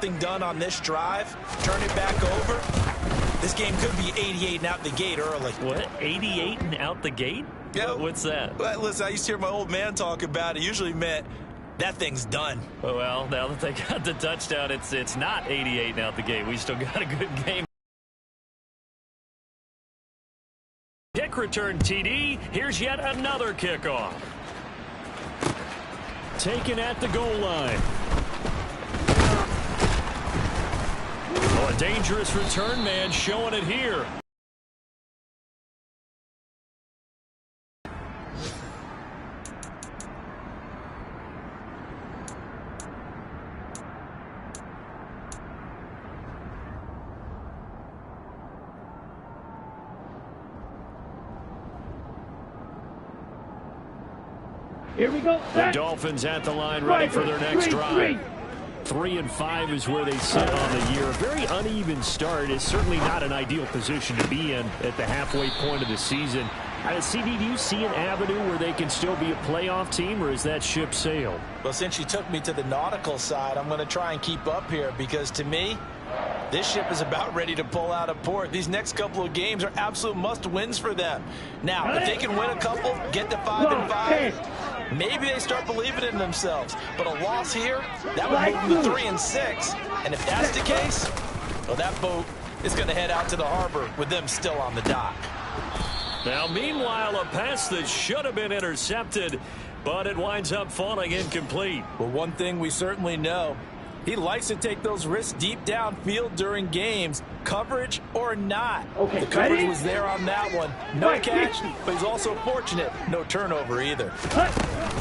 something done on this drive, turn it back over, this game could be 88 and out the gate early. What? 88 and out the gate? Yeah. What's that? Well, listen, I used to hear my old man talk about it. Usually meant that thing's done. Well, now that they got the touchdown, it's not 88 and out the gate. We still got a good game. Kick return TD. Here's yet another kickoff. Taken at the goal line. Oh, a dangerous return man showing it here. Here we go. The Dolphins at the line, ready for their next drive. 3-5 is where they sit on the year. A very uneven start is certainly not an ideal position to be in at the halfway point of the season. CD, do you see an avenue where they can still be a playoff team, or is that ship sailed? Well, since you took me to the nautical side, I'm going to try and keep up here because to me, this ship is about ready to pull out of port. These next couple of games are absolute must-wins for them. Now, if they can win a couple, get to 5-5, maybe they start believing in themselves. But a loss here, that would move them to 3-6. And if that's the case, well, that boat is going to head out to the harbor with them still on the dock. Now, meanwhile, a pass that should have been intercepted, but it winds up falling incomplete. Well, one thing we certainly know, he likes to take those risks deep downfield during games, coverage or not. Okay, the coverage ready? was there on that one. No catch, but he's also fortunate. No turnover either.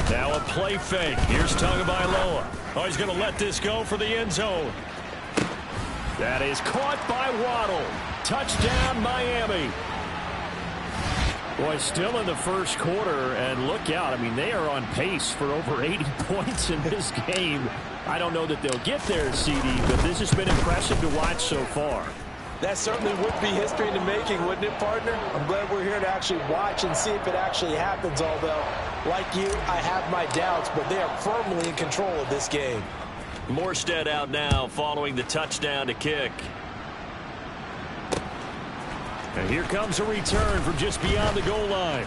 Now a play fake. Here's Tagovailoa. Oh, he's going to let this go for the end zone. That is caught by Waddle. Touchdown, Miami. Boy, still in the first quarter, and look out. I mean, they are on pace for over 80 points in this game. I don't know that they'll get there, CD, but this has been impressive to watch so far. That certainly would be history in the making, wouldn't it, partner? I'm glad we're here to actually watch and see if it actually happens, although, like you, I have my doubts, but they are firmly in control of this game. Morstead out now following the touchdown to kick. And here comes a return from just beyond the goal line.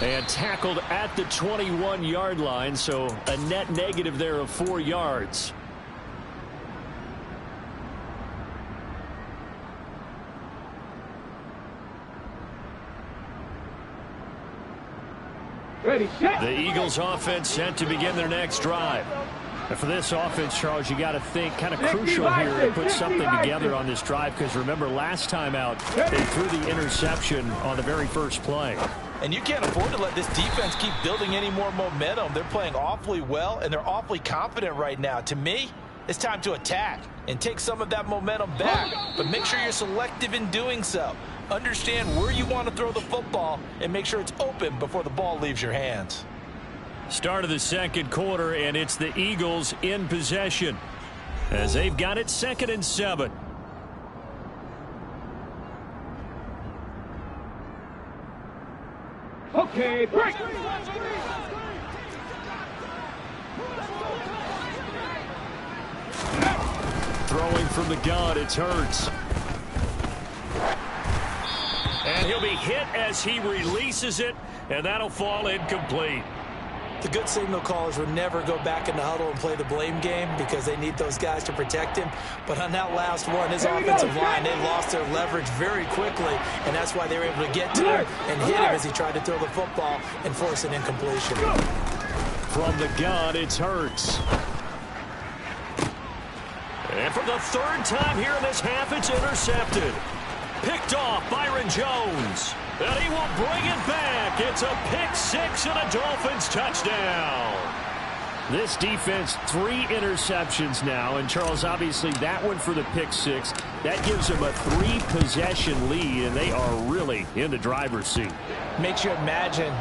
And tackled at the 21-yard line, so a net negative there of 4 yards. Ready, set. The Eagles offense set to begin their next drive. And for this offense, Charles, you got to think kind of crucial here to put something together on this drive, because remember last time out they threw the interception on the very first play. And you can't afford to let this defense keep building any more momentum. They're playing awfully well, and they're awfully confident right now. To me, it's time to attack and take some of that momentum back. But make sure you're selective in doing so. Understand where you want to throw the football and make sure it's open before the ball leaves your hands. Start of the second quarter, and it's the Eagles in possession as they've got it 2nd and 7. Okay, break. Throwing from the gun, it's Hurts. And he'll be hit as he releases it, and that'll fall incomplete. The good signal callers would never go back in the huddle and play the blame game because they need those guys to protect him. But on that last one, his offensive line, they lost their leverage very quickly, and that's why they were able to get to him and hit him as he tried to throw the football and force an incompletion. From the gun, it's Hurts. And for the 3rd time here in this half, it's intercepted. Picked off Byron Jones. And he will bring it back. It's a pick 6 and a Dolphins touchdown. This defense, 3 interceptions now. And, Charles, obviously that one for the pick 6. That gives them a 3-possession lead, and they are really in the driver's seat. Makes you imagine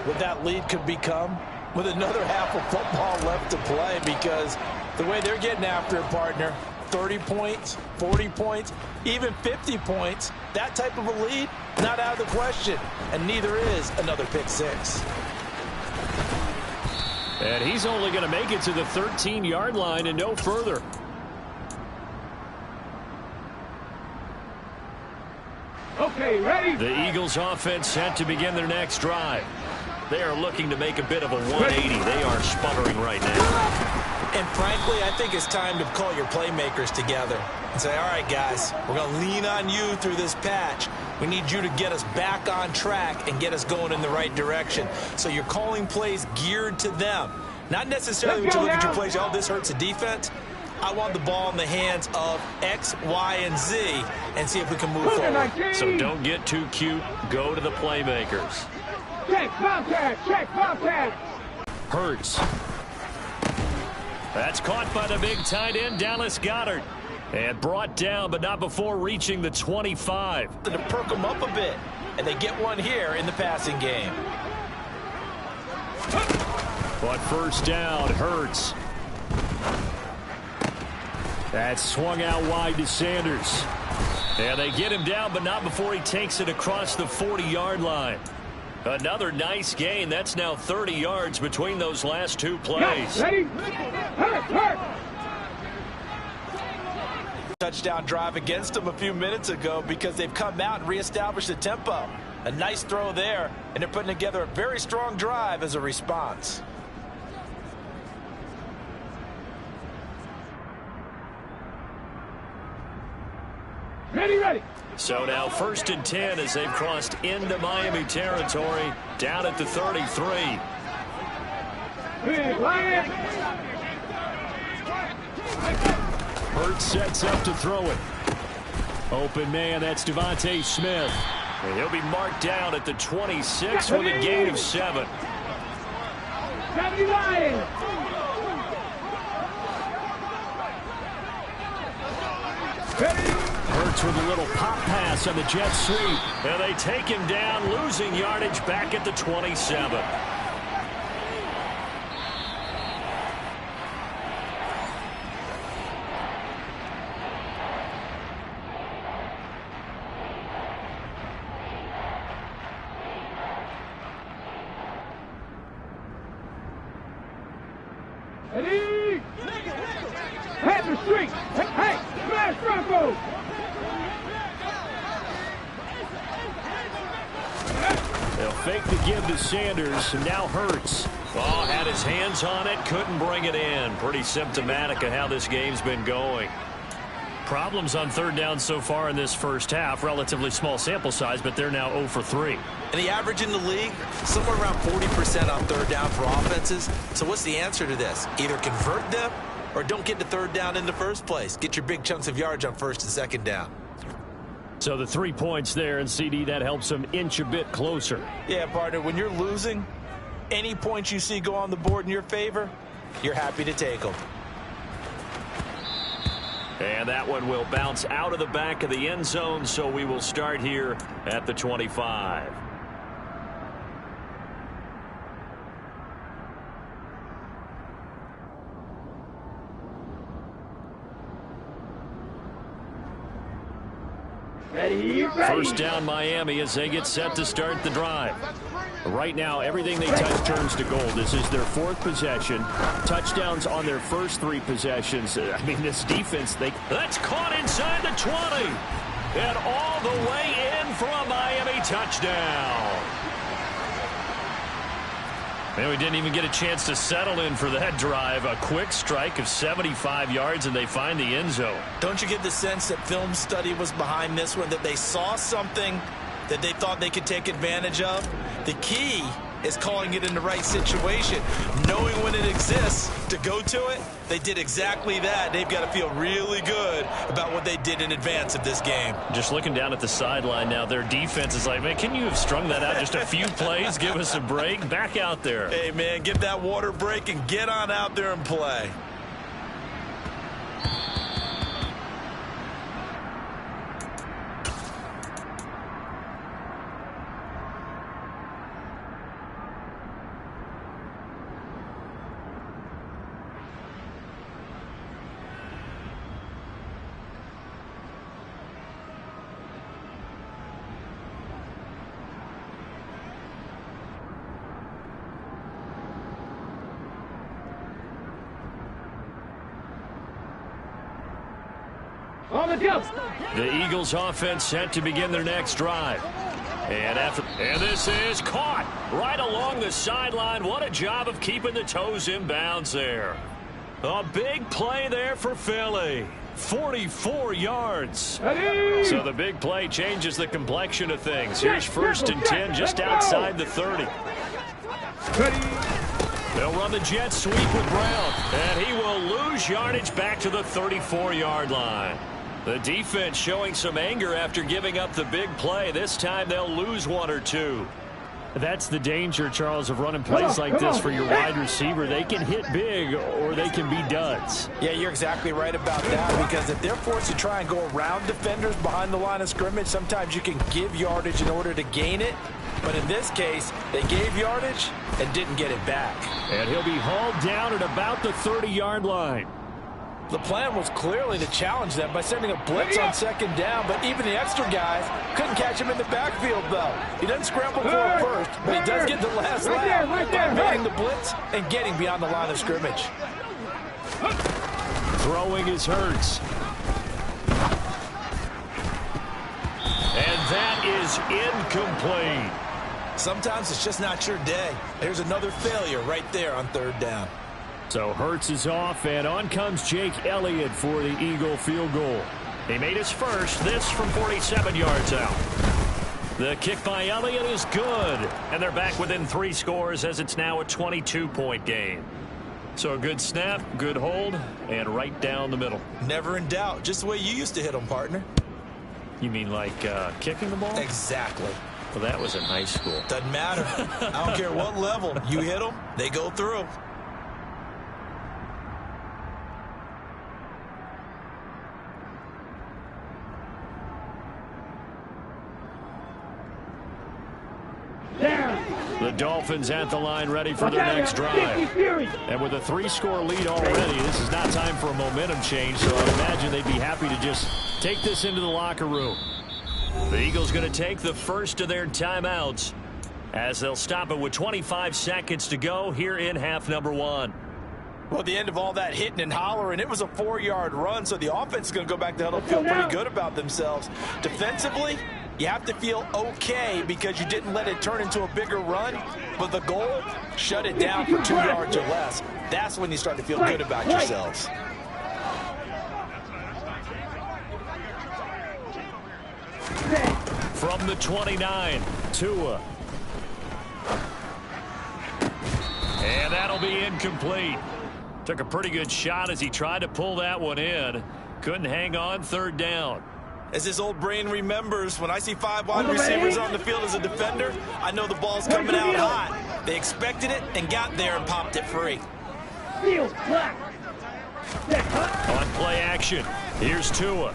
what that lead could become with another half of football left to play, because the way they're getting after it, partner, 30 points, 40 points, even 50 points, that type of a lead, not out of the question, and neither is another pick 6. And he's only going to make it to the 13-yard line and no further. Okay, ready? The Eagles offense set to begin their next drive. They are looking to make a bit of a 180. They are sputtering right now. And frankly, I think it's time to call your playmakers together and say, all right, guys, we're going to lean on you through this patch. We need you to get us back on track and get us going in the right direction. So you're calling plays geared to them. Not necessarily when you look at your plays, oh, this hurts the defense. I want the ball in the hands of X, Y, and Z and see if we can move forward. So don't get too cute. Go to the playmakers. Check, Bobcat, check, Bobcat. Hurts. That's caught by the big tight end, Dallas Goedert. And brought down, but not before reaching the 25. To perk them up a bit, and they get one here in the passing game. But first down, Hurts. That swung out wide to Sanders. And they get him down, but not before he takes it across the 40-yard line. Another nice gain. That's now 30 yards between those last two plays. Ready? Hurt. Touchdown drive against them a few minutes ago because they've come out and reestablished the tempo. A nice throw there, and they're putting together a very strong drive as a response. Ready. So now 1st and 10 as they've crossed into Miami territory, down at the 33. Big Lion. Hurts sets up to throw it. Open man, that's Devontae Smith. And he'll be marked down at the 26 with a gain of 7. 70 Lions. Ready. Hurts with a little pop pass on the jet sweep. And they take him down, losing yardage back at the 27. Ready. Head the street. Hey, smash Bronco. They'll fake the give to Sanders, and now Hurts. Oh, had his hands on it, couldn't bring it in. Pretty symptomatic of how this game's been going. Problems on 3rd down so far in this first half. Relatively small sample size, but they're now 0 for 3. And the average in the league, somewhere around 40% on 3rd down for offenses. So what's the answer to this? Either convert them or don't get to 3rd down in the first place. Get your big chunks of yards on 1st and 2nd down. So the 3 points there, and CD, that helps them inch a bit closer. Yeah, partner, when you're losing, any points you see go on the board in your favor, you're happy to take them. And that one will bounce out of the back of the end zone, so we will start here at the 25. Ready. First down Miami as they get set to start the drive. Right now, everything they touch turns to gold. This is their 4th possession. Touchdowns on their first 3 possessions. I mean, this defense, that's caught inside the 20. And all the way in for a Miami touchdown. Man, we didn't even get a chance to settle in for that drive. A quick strike of 75 yards, and they find the end zone. Don't you get the sense that film study was behind this one, that they saw something that they thought they could take advantage of? The key is calling it in the right situation, knowing when it exists to go to it. They did exactly that. They've got to feel really good about what they did in advance of this game. Just looking down at the sideline now, their defense is like, man, can you have strung that out just a few plays? Give us a break. Back out there. Hey, man, give that water break and get on out there and play. On the jump. The Eagles offense set to begin their next drive. And this is caught right along the sideline. What a job of keeping the toes in bounds there. A big play there for Philly. 44 yards. So the big play changes the complexion of things. Here's 1st and 10 just outside the 30. They'll run the jet sweep with Brown, and he will lose yardage back to the 34-yard line. The defense showing some anger after giving up the big play. This time they'll lose 1 or 2. That's the danger, Charles, of running plays like this for your wide receiver. They can hit big or they can be duds. Yeah, you're exactly right about that, because if they're forced to try and go around defenders behind the line of scrimmage, sometimes you can give yardage in order to gain it. But in this case, they gave yardage and didn't get it back. And he'll be hauled down at about the 30-yard line. The plan was clearly to challenge them by sending a blitz on 2nd down, but even the extra guys couldn't catch him in the backfield, though. He doesn't scramble for it first, but he does get the last lap by evading the blitz and getting beyond the line of scrimmage. Throwing is Hurts. And that is incomplete. Sometimes it's just not your day. There's another failure right there on 3rd down. So Hurts is off, and on comes Jake Elliott for the Eagle field goal. He made his first, this from 47 yards out. The kick by Elliott is good, and they're back within 3 scores as it's now a 22-point game. So a good snap, good hold, and right down the middle. Never in doubt, just the way you used to hit them, partner. You mean like kicking the ball? Exactly. Well, that was in high school. Doesn't matter. I don't care what level. You hit them, they go through. The Dolphins at the line ready for their next drive. And with a 3-score lead already, this is not time for a momentum change, so I'd imagine they'd be happy to just take this into the locker room. The Eagles going to take the first of their timeouts as they'll stop it with 25 seconds to go here in half number 1. Well, at the end of all that hitting and hollering, it was a 4-yard run, so the offense is going to go back to huddle, feel pretty good about themselves. Defensively, you have to feel okay because you didn't let it turn into a bigger run, but the goal, shut it down for 2 yards or less. That's when you start to feel good about yourselves. From the 29, Tua. And that'll be incomplete. Took a pretty good shot as he tried to pull that one in. Couldn't hang on, 3rd down. As his old brain remembers, when I see 5 wide receivers on the field as a defender, I know the ball's coming out hot. They expected it and got there and popped it free. On play action, here's Tua.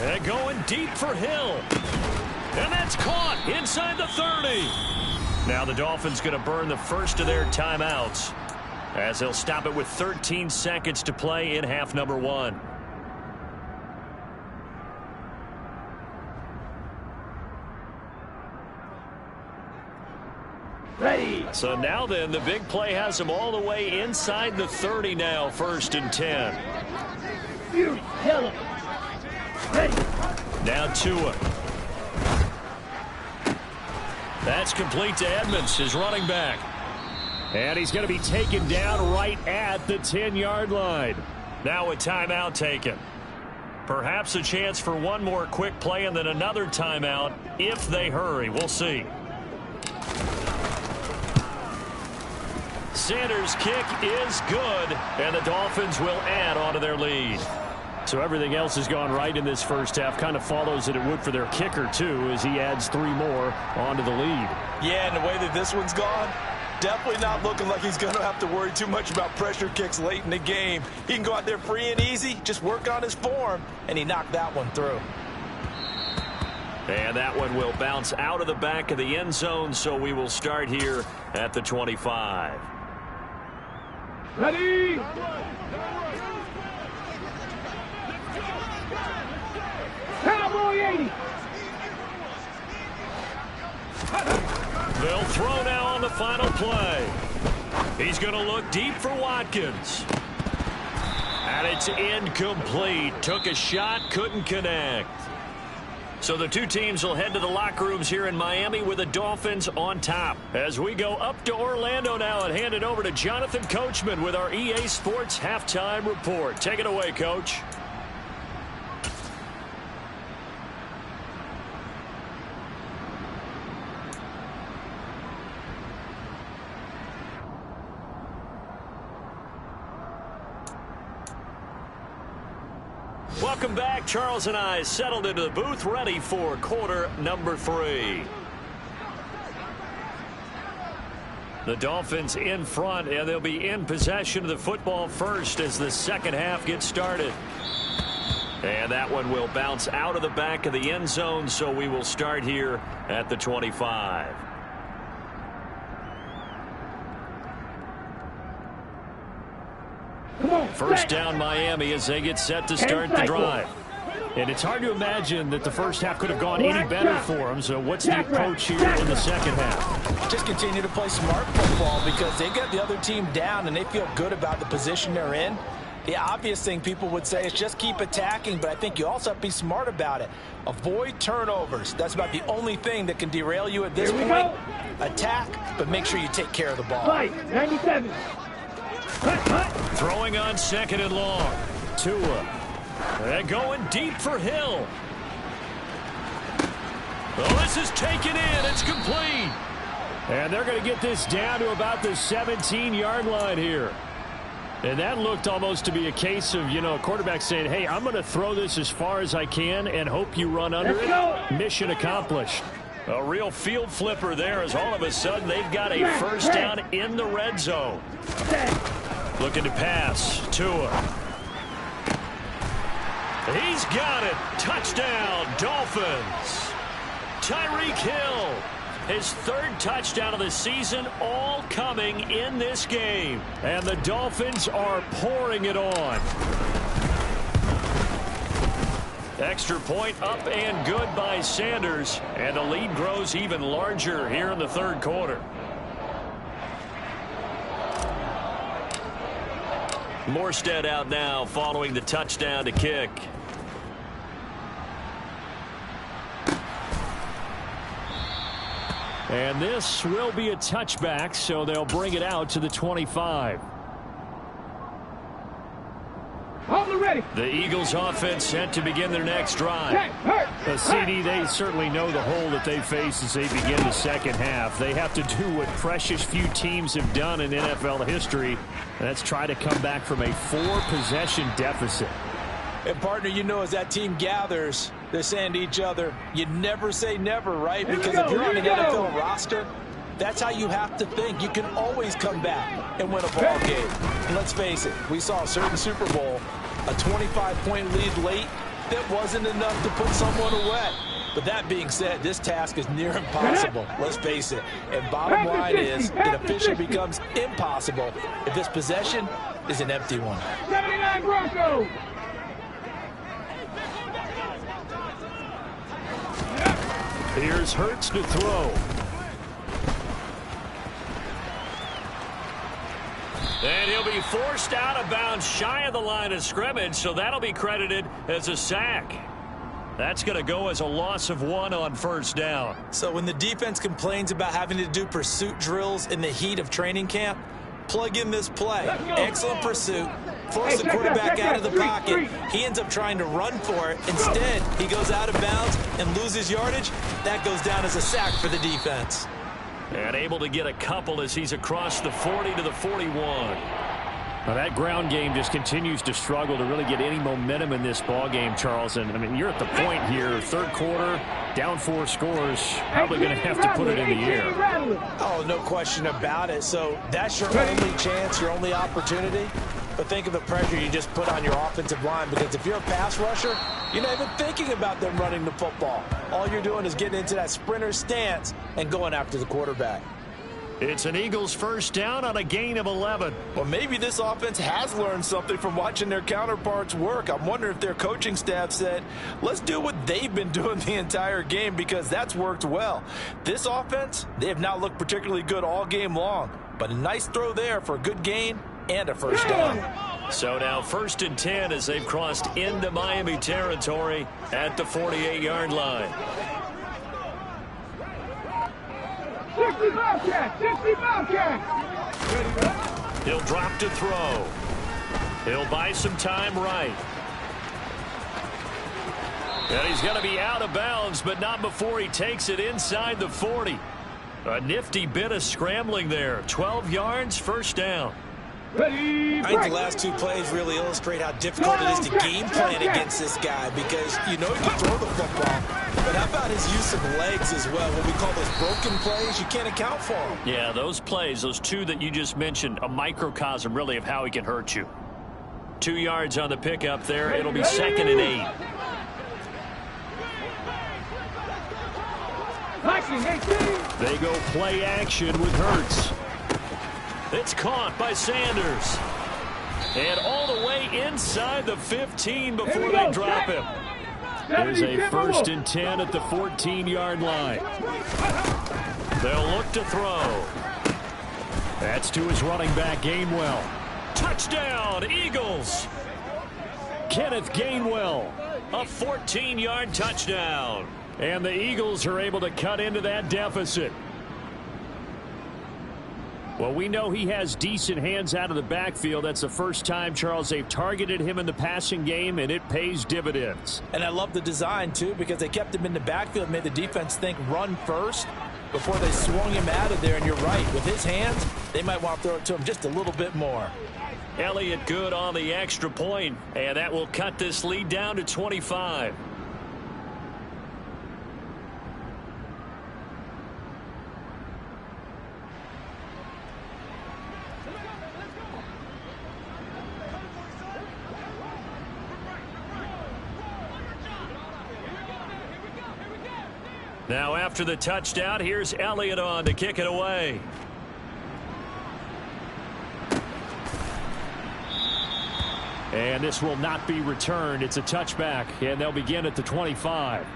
And going deep for Hill. And that's caught inside the 30. Now the Dolphins going to burn the first of their timeouts as they'll stop it with 13 seconds to play in half number 1. Ready. So now then, the big play has them all the way inside the 30 now, 1st and 10. Ready. Now Tua. That's complete to Edmonds, his running back. And he's going to be taken down right at the 10-yard line. Now a timeout taken. Perhaps a chance for one more quick play and then another timeout if they hurry. We'll see. Sanders' kick is good, and the Dolphins will add on to their lead. So everything else has gone right in this first half. Kind of follows that it would for their kicker, too, as he adds 3 more onto the lead. Yeah, and the way that this one's gone, definitely not looking like he's going to have to worry too much about pressure kicks late in the game. He can go out there free and easy, just work on his form, and he knocked that one through. And that one will bounce out of the back of the end zone, so we will start here at the 25. Ready. Cowboy 80. They'll throw now on the final play. He's going to look deep for Watkins. And it's incomplete. Took a shot, couldn't connect. So the two teams will head to the locker rooms here in Miami with the Dolphins on top. As we go up to Orlando now and hand it over to Jonathan Coachman with our EA Sports Halftime Report. Take it away, Coach. Welcome back. Charles and I settled into the booth, ready for quarter number 3. The Dolphins in front, and they'll be in possession of the football first as the second half gets started. And that one will bounce out of the back of the end zone, so we will start here at the 25. First down Miami as they get set to start the drive. And it's hard to imagine that the first half could have gone any better for them. So what's the approach here in the second half? Just continue to play smart football because they got the other team down and they feel good about the position they're in. The obvious thing people would say is just keep attacking, but I think you also have to be smart about it. Avoid turnovers. That's about the only thing that can derail you at this point. Attack, but make sure you take care of the ball. 97. Throwing on second and long. Tua. And going deep for Hill. Well, this is taken in. It's complete. And they're going to get this down to about the 17-yard line here. And that looked almost to be a case of, a quarterback saying, hey, I'm going to throw this as far as I can and hope you run under it. Mission accomplished. A real field flipper there as all of a sudden they've got a first down in the red zone. Looking to pass. Tua. He's got it. Touchdown, Dolphins. Tyreek Hill. His third touchdown of the season, all coming in this game. And the Dolphins are pouring it on. Extra point up and good by Sanders. And the lead grows even larger here in the third quarter. Morstead out now following the touchdown to kick. And this will be a touchback, so they'll bring it out to the 25. The Eagles offense set to begin their next drive. CD, they certainly know the hole that they face as they begin the second half. They have to do what precious few teams have done in NFL history, and that's try to come back from a 4-possession deficit. And, partner, as that team gathers, they're saying to each other, you never say never, right? Because if you're on an NFL roster, that's how you have to think. You can always come back and win a ball game. And let's face it, we saw a certain Super Bowl, a 25-point lead late, that wasn't enough to put someone away. But that being said, this task is near impossible. Let's face it. And bottom line is, it officially becomes impossible if this possession is an empty one. 79 Broncos. Here's Hurts to throw. And he'll be forced out of bounds shy of the line of scrimmage, so that'll be credited as a sack. That's going to go as a loss of 1 on first down. So when the defense complains about having to do pursuit drills in the heat of training camp, plug in this play. Excellent pursuit. Force the quarterback out of the pocket. He ends up trying to run for it. Instead, he goes out of bounds and loses yardage. That goes down as a sack for the defense. And able to get a couple as he's across the 40 to the 41. Now that ground game just continues to struggle to really get any momentum in this ball game, Charles. And, you're at the point here, third quarter, down 4 scores, probably going to have to put it in the air. Oh, no question about it. So that's your only chance, your only opportunity. But think of the pressure you just put on your offensive line, because if you're a pass rusher, you're not even thinking about them running the football. All you're doing is getting into that sprinter stance and going after the quarterback. It's an Eagles first down on a gain of 11. Well, maybe this offense has learned something from watching their counterparts work. I'm wondering if their coaching staff said, let's do what they've been doing the entire game, because that's worked well. This offense, they have not looked particularly good all game long, but a nice throw there for a good gain and a first down. So now 1st and 10 as they've crossed into Miami territory at the 48-yard line. 60 Bobcat! 60 Bobcat! He'll drop to throw. He'll buy some time right. And he's going to be out of bounds, but not before he takes it inside the 40. A nifty bit of scrambling there. 12 yards, first down. Ready, I think the last 2 plays really illustrate how difficult it is to game plan against this guy because you know he can throw the football, but how about his use of legs as well? What we call those broken plays, you can't account for them. Yeah, those plays, those 2 that you just mentioned, a microcosm really of how he can hurt you. 2 yards on the pickup there. It'll be 2nd and 8. They go play action with Hurts. It's caught by Sanders. And all the way inside the 15 before they drop him. There's a 1st and 10 at the 14-yard line. They'll look to throw. That's to his running back, Gainwell. Touchdown, Eagles. Kenneth Gainwell. A 14-yard touchdown. And the Eagles are able to cut into that deficit. Well, we know he has decent hands out of the backfield. That's the first time, Charles, they've targeted him in the passing game, and it pays dividends. And I love the design, too, because they kept him in the backfield, made the defense think run first before they swung him out of there. And you're right, with his hands, they might want to throw it to him just a little bit more. Elliott good on the extra point, and that will cut this lead down to 25. Now after the touchdown, here's Elliott on to kick it away. And this will not be returned. It's a touchback, and they'll begin at the 25.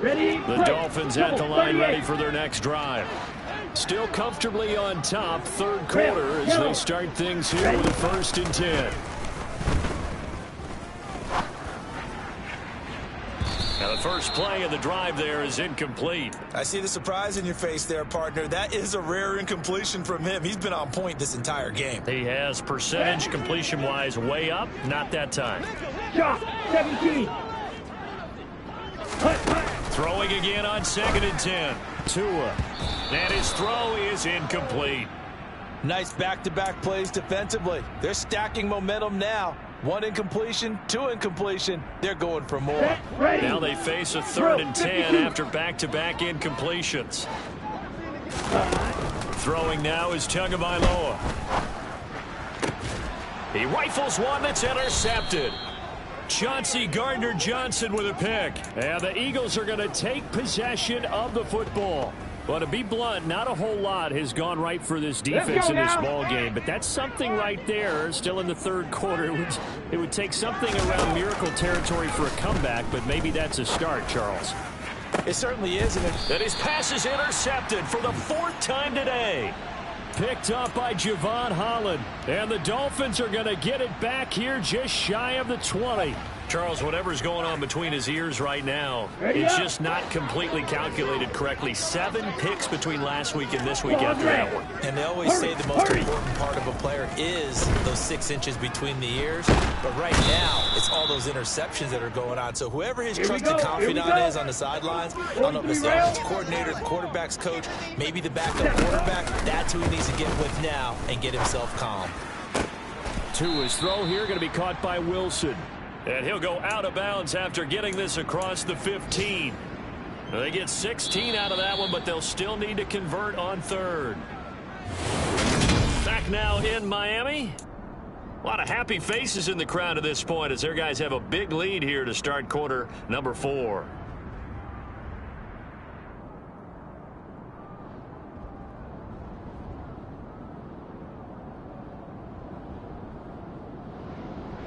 The Dolphins at the line ready for their next drive. Still comfortably on top, 3rd quarter as they start things here with 1st and 10. Now the first play of the drive there is incomplete. I see the surprise in your face there, partner. That is a rare incompletion from him. He's been on point this entire game. He has percentage completion-wise way up, not that time. Shot, 17. Throwing again on 2nd and 10. Tua. And his throw is incomplete. Nice back-to-back plays defensively. They're stacking momentum now. 1 incompletion, 2 incompletion. They're going for more. Now they face a 3rd and 10 after back-to-back incompletions. Throwing now is Tagovailoa. He rifles one that's intercepted. Chauncey Gardner-Johnson with a pick. And the Eagles are going to take possession of the football. Well, to be blunt, not a whole lot has gone right for this defense in this ball game, but that's something right there. Still in the 3rd quarter, it would take something around miracle territory for a comeback, but maybe that's a start, Charles. It certainly is. And his pass is intercepted for the 4th time today. Picked up by Javon Holland, and the Dolphins are going to get it back here just shy of the 20. Charles, whatever's going on between his ears right now, it's just not completely calculated correctly. 7 picks between last week and this week after that one. And they always say the most important part of a player is those 6 inches between the ears. But right now, it's all those interceptions that are going on. So whoever his trusted confidant is on the sidelines, I don't know if it's the offensive coordinator, the quarterback's coach, maybe the backup quarterback, that's who he needs to get with now and get himself calm. Tua's throw here going to be caught by Wilson. And he'll go out of bounds after getting this across the 15. They get 16 out of that one, but they'll still need to convert on 3rd. Back now in Miami. A lot of happy faces in the crowd at this point as their guys have a big lead here to start quarter number 4.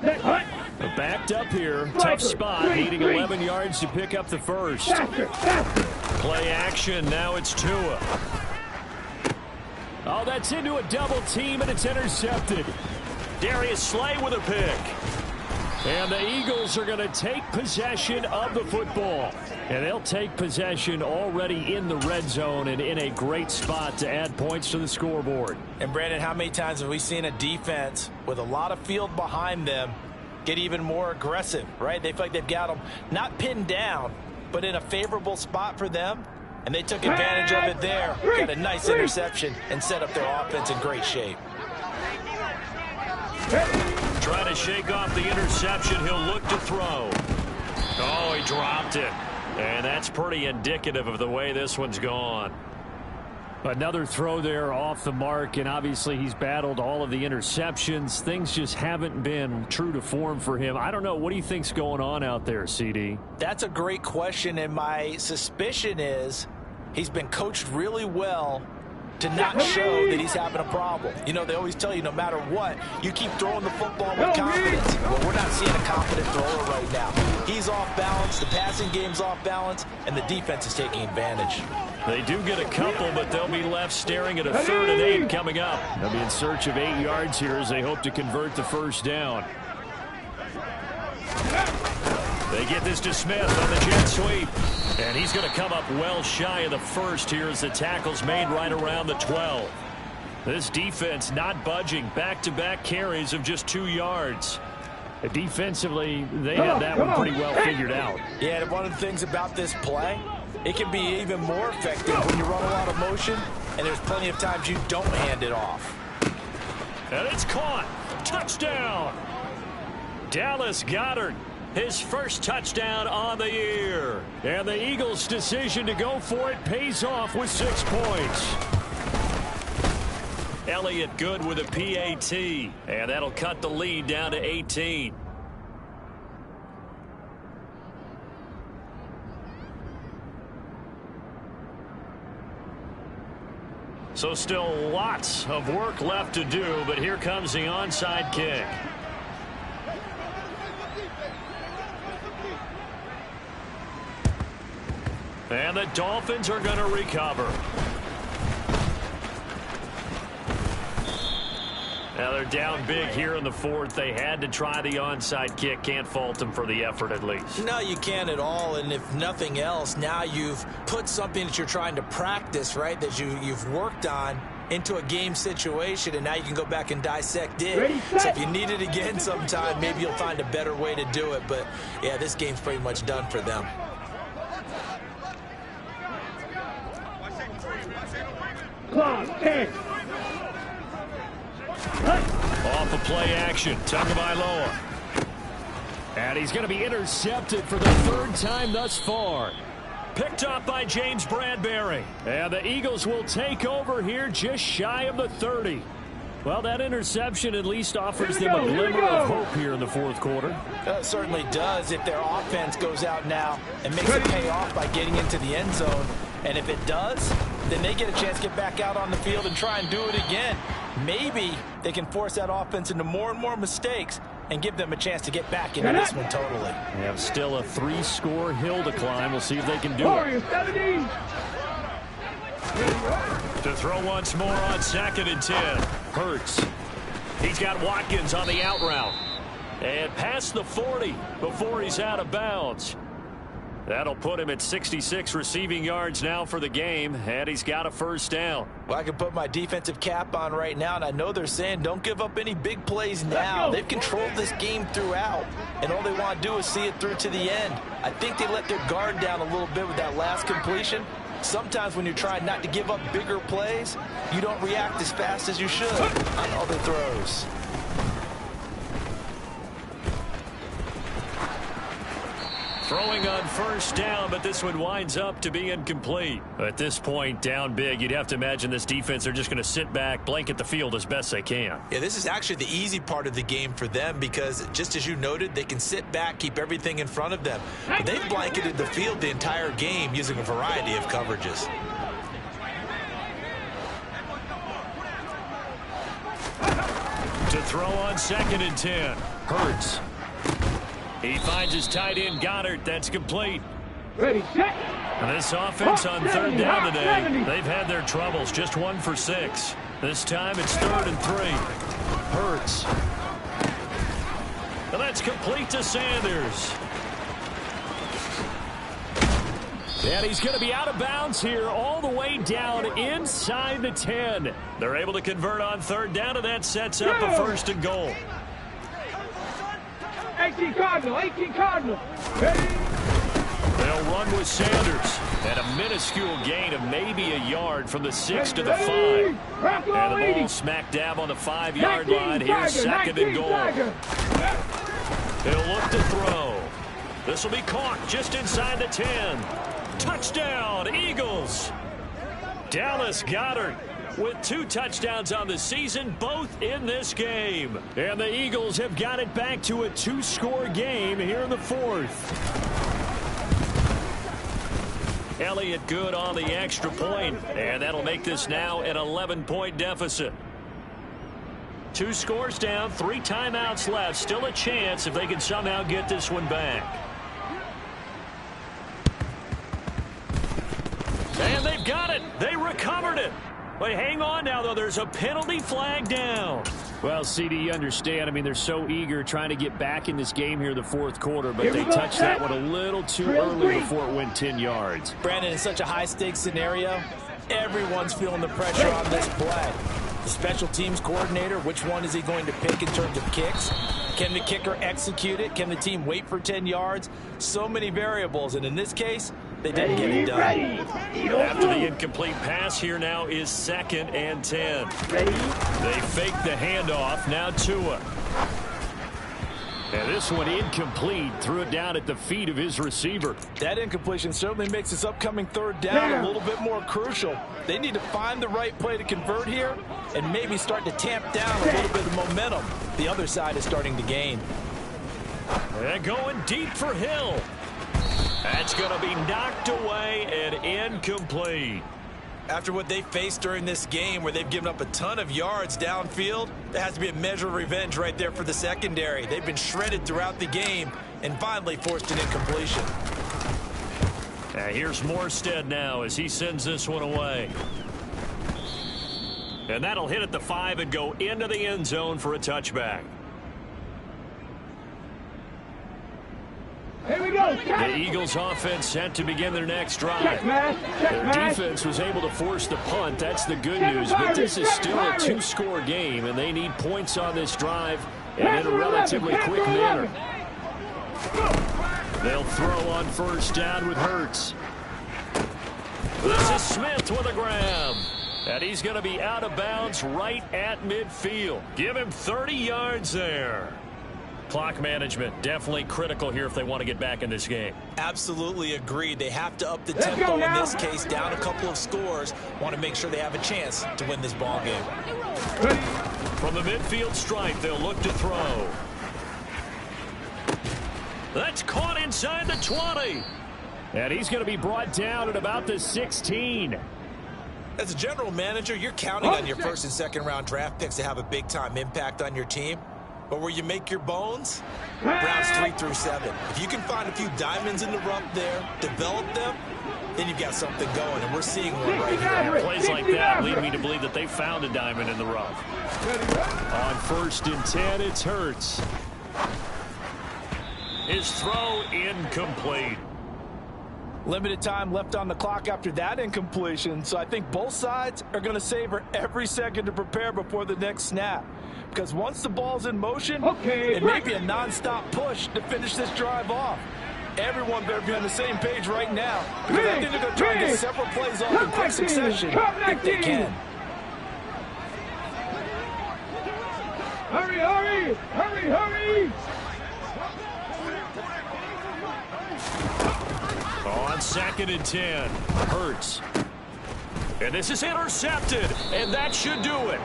Backed up here. Tough spot. Needing 11 yards to pick up the first. Play action. Now it's Tua. Oh, that's into a double team, and it's intercepted. Darius Slay with a pick. And the Eagles are going to take possession of the football. And they'll take possession already in the red zone and in a great spot to add points to the scoreboard. And, Brandon, how many times have we seen a defense with a lot of field behind them get even more aggressive, right? They feel like they've got them not pinned down, but in a favorable spot for them. And they took advantage of it there. Got a nice interception and set up their offense in great shape. Trying to shake off the interception. He'll look to throw. Oh, he dropped it. And that's pretty indicative of the way this one's gone. Another throw there off the mark, and obviously he's battled all of the interceptions. Things just haven't been true to form for him. I don't know. What do you think's going on out there, CD? That's a great question, and my suspicion is he's been coached really well to not show that he's having a problem. You know, they always tell you no matter what, you keep throwing the football with confidence. Well, we're not seeing a confident thrower right now. He's off balance, the passing game's off balance, and the defense is taking advantage. They do get a couple, but they'll be left staring at a 3rd and 8 coming up. They'll be in search of 8 yards here as they hope to convert the first down. They get this to Smith on the jet sweep. And he's going to come up well shy of the first here as the tackle's made right around the 12. This defense not budging. Back-to-back carries of just 2 yards. Defensively, they have that one pretty well figured out. Yeah, and one of the things about this play, it can be even more effective when you run a lot of motion, and there's plenty of times you don't hand it off. And it's caught. Touchdown. Dallas Goedert. His first touchdown on the year. And the Eagles' decision to go for it pays off with 6 points. Elliott good with a PAT. And that'll cut the lead down to 18. So still lots of work left to do, but here comes the onside kick. And the Dolphins are going to recover. Now they're down big here in the 4th. They had to try the onside kick. Can't fault them for the effort at least. No, you can't at all. And if nothing else, now you've put something that you're trying to practice, right, that you've worked on into a game situation, and now you can go back and dissect it. So if you need it again sometime, maybe you'll find a better way to do it. But, yeah, this game's pretty much done for them. Off of play action, Tagovailoa. And he's going to be intercepted for the 3rd time thus far. Picked up by James Bradbury. And the Eagles will take over here just shy of the 30. Well, that interception at least offers them a glimmer of hope here in the 4th quarter. It certainly does if their offense goes out now and makes it pay off by getting into the end zone. And if it does, then they get a chance to get back out on the field and try and do it again. Maybe they can force that offense into more and more mistakes and give them a chance to get back into this one totally. They have still a 3-score hill to climb. We'll see if they can do it. To throw once more on 2nd and 10. Hurts. He's got Watkins on the out route. And past the 40 before he's out of bounds. That'll put him at 66 receiving yards now for the game, and he's got a first down. Well, I can put my defensive cap on right now, and I know they're saying don't give up any big plays now. They've controlled this game throughout, and all they want to do is see it through to the end. I think they let their guard down a little bit with that last completion. Sometimes when you're trying not to give up bigger plays, you don't react as fast as you should on other throws. Throwing on first down, but this one winds up to be incomplete. At this point, down big, you'd have to imagine this defense are just going to sit back, blanket the field as best they can. Yeah, this is actually the easy part of the game for them because, just as you noted, they can sit back, keep everything in front of them. But they've blanketed the field the entire game using a variety of coverages. To throw on 2nd and 10. Hurts. He finds his tight end, Goddard. That's complete. Ready, set. This offense on 3rd down today, they've had their troubles. Just 1 for 6. This time it's 3rd and 3. Hurts. And that's complete to Sanders. And he's going to be out of bounds here all the way down inside the 10. They're able to convert on 3rd down, and that sets up a 1st and goal. 18 Cardinal, 18 Cardinal. Ready. They'll run with Sanders. And a minuscule gain of maybe a yard from the 6 to the 5. And the ball smack dab on the 5-yard line. Here's 2nd and goal. He'll look to throw. This will be caught just inside the 10. Touchdown, Eagles. Dallas Goedert with 2 touchdowns on the season, both in this game. And the Eagles have got it back to a 2-score game here in the 4th. Elliott good on the extra point, and that'll make this now an 11-point deficit. 2 scores down, 3 timeouts left. Still a chance if they can somehow get this one back. And they've got it. They recovered it. But hang on now, though. There's a penalty flag down. Well, CD, you understand. I mean, they're so eager trying to get back in this game here in the 4th quarter, but they touched that one a little too early before it went 10 yards. Brandon, in such a high-stakes scenario, everyone's feeling the pressure on this play. The special teams coordinator, which one is he going to pick in terms of kicks? Can the kicker execute it? Can the team wait for 10 yards? So many variables, and in this case, they didn't get it done. After the incomplete pass, here now is 2nd and 10. They fake the handoff. Now Tua. And this one incomplete. Threw it down at the feet of his receiver. That incompletion certainly makes this upcoming 3rd down a little bit more crucial. They need to find the right play to convert here and maybe start to tamp down a little bit of momentum the other side is starting to gain. And going deep for Hill. That's going to be knocked away and incomplete. After what they faced during this game where they've given up a ton of yards downfield, there has to be a measure of revenge right there for the secondary. They've been shredded throughout the game and finally forced an incompletion. Here's Morstead now as he sends this one away. And that'll hit at the 5 and go into the end zone for a touchback. Here we go. The Eagles offense set to begin their next drive. Their defense was able to force the punt. That's the good news. But this is still a 2-score game, and they need points on this drive and in a relatively quick manner. They'll throw on 1st down with Hurts. This is Smith with a grab. And he's going to be out of bounds right at midfield. Give him 30 yards there. Clock management definitely critical here if they want to get back in this game. Absolutely agreed. They have to up the tempo in this case, down a couple of scores. Want to make sure they have a chance to win this ball game. From the midfield stripe, they'll look to throw. That's caught inside the 20. And he's going to be brought down at about the 16. As a general manager, you're counting on your 1st and 2nd round draft picks to have a big-time impact on your team. But where you make your bones, rounds 3 through 7. If you can find a few diamonds in the rough there, develop them, then you've got something going, and we're seeing one right here. Plays like that lead me to believe that they found a diamond in the rough. On 1st and 10, it's Hurts. His throw incomplete. Limited time left on the clock after that incompletion, so I think both sides are going to savor every second to prepare before the next snap. Because once the ball's in motion, it may be a non-stop push to finish this drive off. Everyone better be on the same page right now, because I think they're going to try and get several plays off in quick succession if they can. Hurry, hurry! Hurry, hurry! On 2nd and 10, Hurts. And this is intercepted, and that should do it.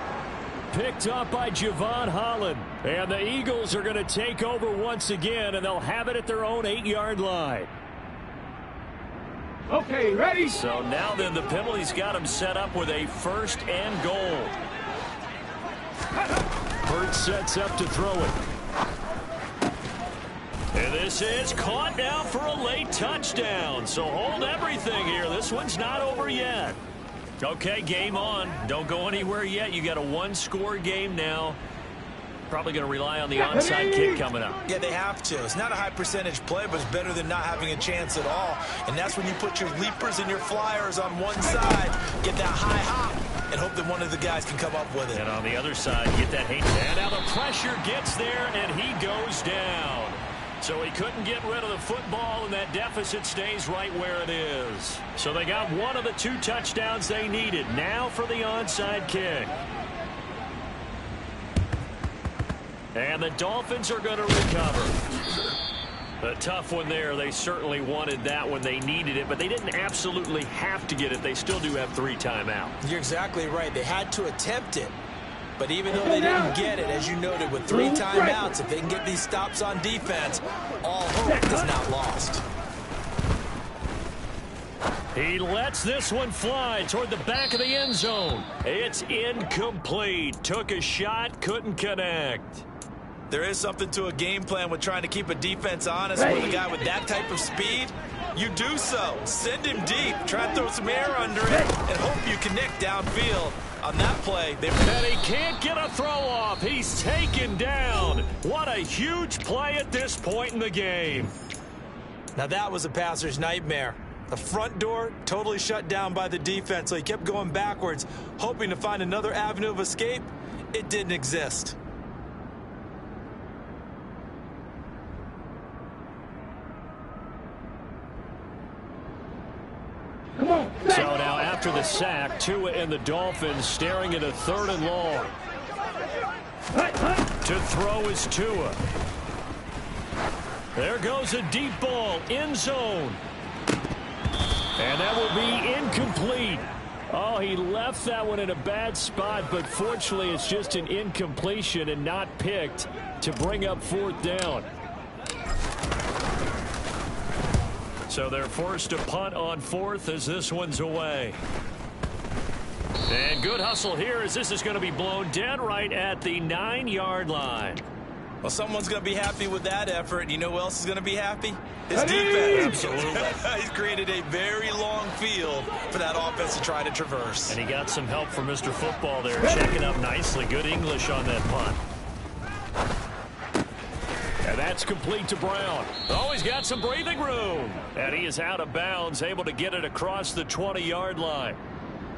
Picked up by Javon Holland. And the Eagles are going to take over once again, and they'll have it at their own 8-yard line. Okay, ready? So now then, the penalty's got them set up with a 1st and goal. sets up to throw it. And this is caught now for a late touchdown. So hold everything here. This one's not over yet. Okay, game on. Don't go anywhere yet. You got a one-score game now. Probably going to rely on the onside kick coming up. Yeah, they have to. It's not a high percentage play, but it's better than not having a chance at all. And that's when you put your leapers and your flyers on one side, get that high hop, and hope that one of the guys can come up with it. And on the other side, get that hate. And now the pressure gets there, and he goes down. So he couldn't get rid of the football, and that deficit stays right where it is. So they got one of the two touchdowns they needed. Now for the onside kick. And the Dolphins are going to recover. A tough one there. They certainly wanted that when they needed it, but they didn't absolutely have to get it. They still do have 3 timeouts. You're exactly right. They had to attempt it. But even though they didn't get it, as you noted, with 3 timeouts, if they can get these stops on defense, all hope is not lost. He lets this one fly toward the back of the end zone. It's incomplete. Took a shot, couldn't connect. There is something to a game plan with trying to keep a defense honest with a guy with that type of speed. You do so. Send him deep. Try to throw some air under it and hope you connect downfield. On that play, and he can't get a throw off. He's taken down. What a huge play at this point in the game. Now that was a passer's nightmare. The front door totally shut down by the defense, so he kept going backwards, hoping to find another avenue of escape. It didn't exist. So now after the sack, Tua and the Dolphins staring at a 3rd and long. To throw is Tua. There goes a deep ball, end zone. And that will be incomplete. Oh, he left that one in a bad spot, but fortunately it's just an incompletion and not picked to bring up 4th down. So they're forced to punt on 4th as this one's away. And good hustle here as this is going to be blown dead right at the 9-yard line. Well, someone's going to be happy with that effort. And you know who else is going to be happy? His defense. Absolutely. He's created a very long field for that offense to try to traverse. And he got some help from Mr. Football there, checking up nicely. Good English on that punt. And that's complete to Brown. Oh, he's got some breathing room. And he is out of bounds, able to get it across the 20-yard line.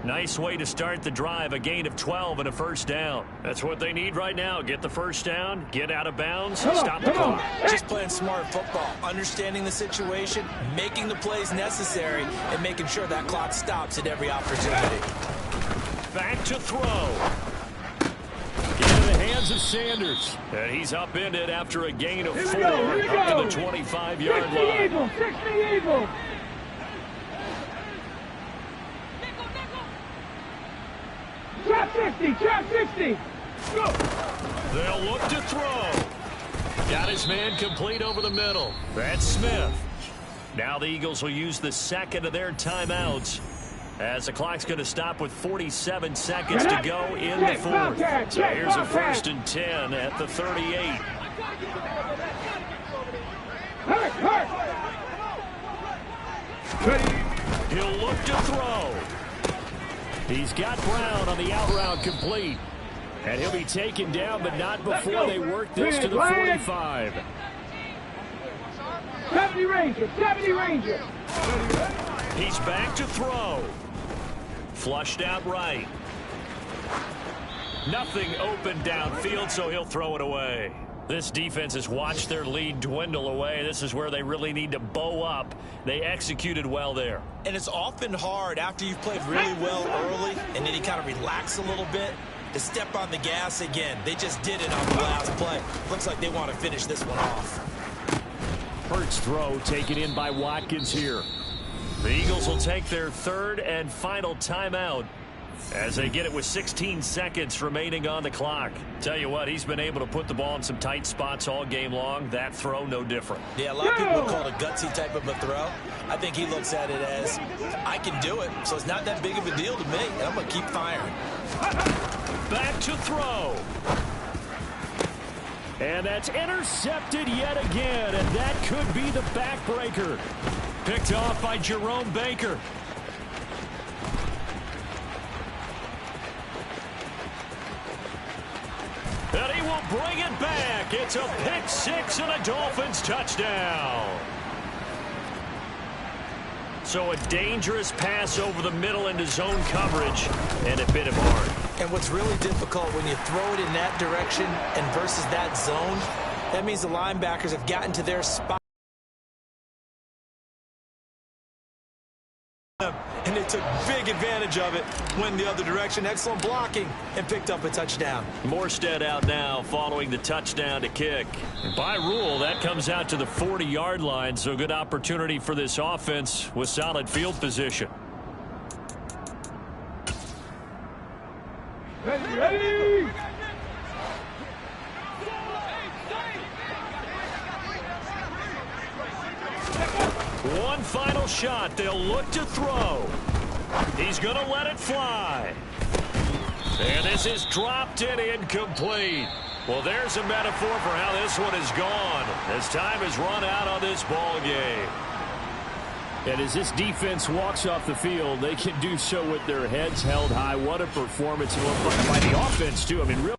Nice way to start the drive, a gain of 12 and a 1st down. That's what they need right now. Get the 1st down, get out of bounds, stop the clock. Just playing smart football, understanding the situation, making the plays necessary, and making sure that clock stops at every opportunity. Back to throw. Into the hands of Sanders. And he's upended after a gain of 4 up to the 25-yard line. 60 Eagles. Trap 50, trap 50. Go. They'll look to throw. Got his man complete over the middle. That's Smith. Now the Eagles will use the 2nd of their timeouts, as the clock's going to stop with 47 seconds to go in the 4th. So here's a 1st and 10 at the 38. He'll look to throw. He's got Brown on the out route complete. And he'll be taken down, but not before they work this to the 45. 70 Ranger, 70 Ranger. He's back to throw. Flushed out right. Nothing open downfield, so he'll throw it away. This defense has watched their lead dwindle away. This is where they really need to bow up. They executed well there. And it's often hard after you've played really well early and then you kind of relax a little bit to step on the gas again. They just did it on the last play. Looks like they want to finish this one off. Hurts throw taken in by Watkins here. The Eagles will take their 3rd and final timeout as they get it with 16 seconds remaining on the clock. Tell you what, he's been able to put the ball in some tight spots all game long. That throw, no different. Yeah, a lot of people call it a gutsy type of a throw. I think he looks at it as, I can do it, so it's not that big of a deal to me, and I'm going to keep firing. Back to throw. And that's intercepted yet again, and that could be the backbreaker. Picked off by Jerome Baker. And he will bring it back. It's a pick six and a Dolphins touchdown. So a dangerous pass over the middle into zone coverage and a bit of hard. And what's really difficult when you throw it in that direction and versus that zone, that means the linebackers have gotten to their spot. And they took big advantage of it, went the other direction. Excellent blocking and picked up a touchdown. Morstead out now following the touchdown to kick. And by rule, that comes out to the 40-yard line, so good opportunity for this offense with solid field position. Ready! One final shot. They'll look to throw. He's going to let it fly. And this is dropped and incomplete. Well, there's a metaphor for how this one is gone as time has run out on this ball game. And as this defense walks off the field, they can do so with their heads held high. What a performance by the offense, too. I mean, real